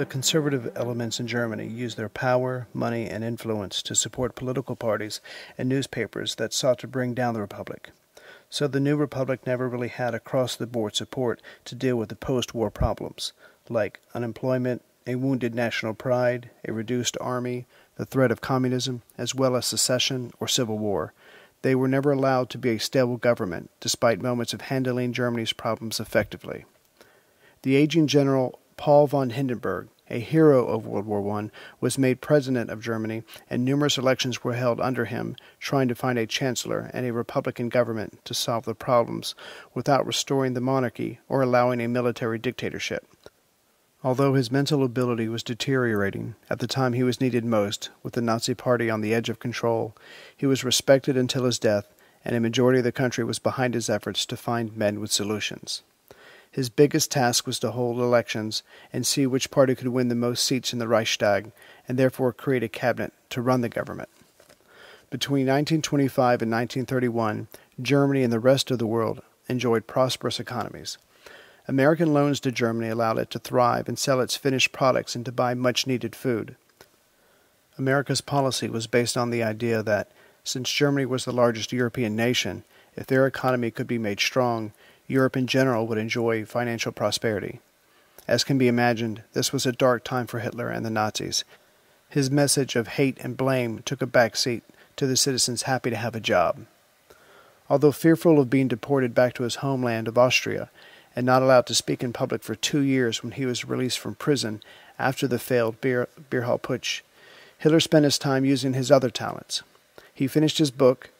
conservative elements in Germany used their power, money, and influence to support political parties and newspapers that sought to bring down the Republic. So the new Republic never really had across-the-board support to deal with the post-war problems, like unemployment, a wounded national pride, a reduced army, the threat of communism, as well as secession or civil war. They were never allowed to be a stable government, despite moments of handling Germany's problems effectively. The aging General Paul von Hindenburg, a hero of World War I, was made president of Germany, and numerous elections were held under him, trying to find a chancellor and a republican government to solve the problems without restoring the monarchy or allowing a military dictatorship. Although his mental ability was deteriorating at the time he was needed most, with the Nazi Party on the edge of control, he was respected until his death, and a majority of the country was behind his efforts to find men with solutions. His biggest task was to hold elections and see which party could win the most seats in the Reichstag, and therefore create a cabinet to run the government. Between 1925 and 1931, Germany and the rest of the world enjoyed prosperous economies. American loans to Germany allowed it to thrive and sell its finished products and to buy much-needed food. America's policy was based on the idea that, since Germany was the largest European nation, if their economy could be made strong, Europe in general would enjoy financial prosperity. As can be imagined, this was a dark time for Hitler and the Nazis. His message of hate and blame took a back seat to the citizens happy to have a job. Although fearful of being deported back to his homeland of Austria and not allowed to speak in public for 2 years when he was released from prison after the failed Beer-Hall Putsch, Hitler spent his time using his other talents. He finished his book,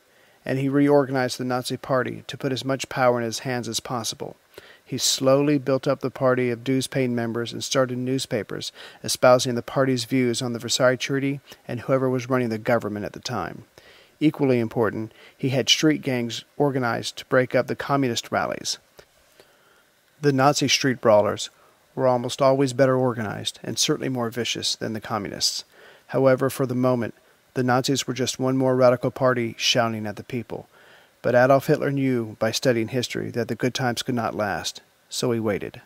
and he reorganized the Nazi Party to put as much power in his hands as possible. He slowly built up the party of dues-paying members and started newspapers espousing the party's views on the Versailles Treaty and whoever was running the government at the time. Equally important, he had street gangs organized to break up the communist rallies. The Nazi street brawlers were almost always better organized and certainly more vicious than the communists. However, for the moment, the Nazis were just one more radical party shouting at the people. But Adolf Hitler knew, by studying history, that the good times could not last, so he waited.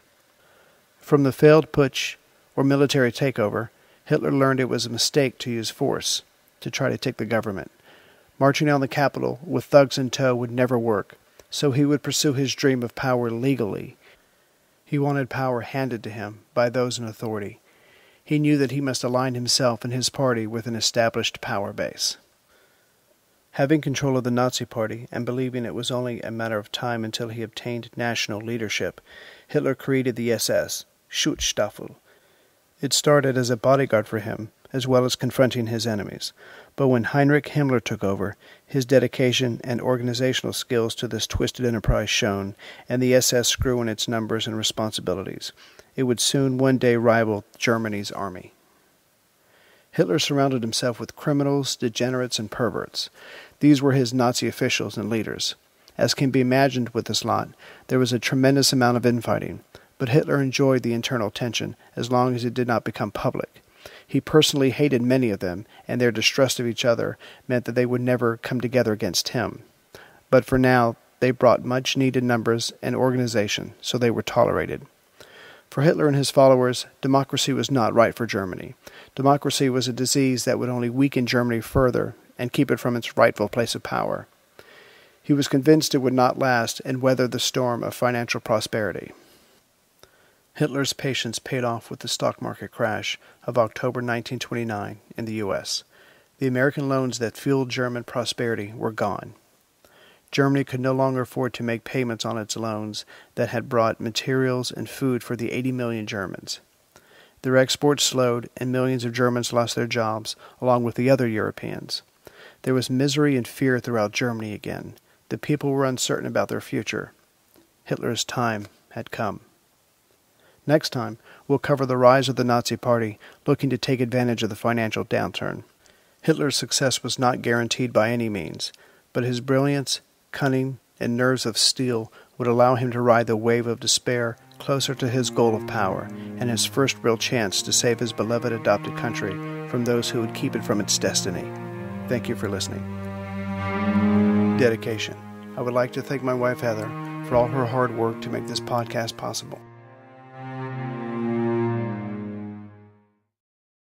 From the failed putsch, or military takeover, Hitler learned it was a mistake to use force to try to take the government. Marching on the capital with thugs in tow would never work, so he would pursue his dream of power legally. He wanted power handed to him by those in authority. He knew that he must align himself and his party with an established power base. Having control of the Nazi Party and believing it was only a matter of time until he obtained national leadership, Hitler created the SS, Schutzstaffel. It started as a bodyguard for him, as well as confronting his enemies. But when Heinrich Himmler took over, his dedication and organizational skills to this twisted enterprise shone, and the SS grew in its numbers and responsibilities. It would soon one day rival Germany's army. Hitler surrounded himself with criminals, degenerates, and perverts. These were his Nazi officials and leaders. As can be imagined with this lot, there was a tremendous amount of infighting, but Hitler enjoyed the internal tension as long as it did not become public. He personally hated many of them, and their distrust of each other meant that they would never come together against him. But for now, they brought much-needed numbers and organization, so they were tolerated. For Hitler and his followers, democracy was not right for Germany. Democracy was a disease that would only weaken Germany further and keep it from its rightful place of power. He was convinced it would not last and weather the storm of financial prosperity. Hitler's patience paid off with the stock market crash of October 1929 in the U.S. The American loans that fueled German prosperity were gone. Germany could no longer afford to make payments on its loans that had brought materials and food for the 80 million Germans. Their exports slowed, and millions of Germans lost their jobs, along with the other Europeans. There was misery and fear throughout Germany again. The people were uncertain about their future. Hitler's time had come. Next time, we'll cover the rise of the Nazi Party, looking to take advantage of the financial downturn. Hitler's success was not guaranteed by any means, but his brilliance, cunning, and nerves of steel would allow him to ride the wave of despair closer to his goal of power and his first real chance to save his beloved adopted country from those who would keep it from its destiny. Thank you for listening. Dedication. I would like to thank my wife Heather for all her hard work to make this podcast possible.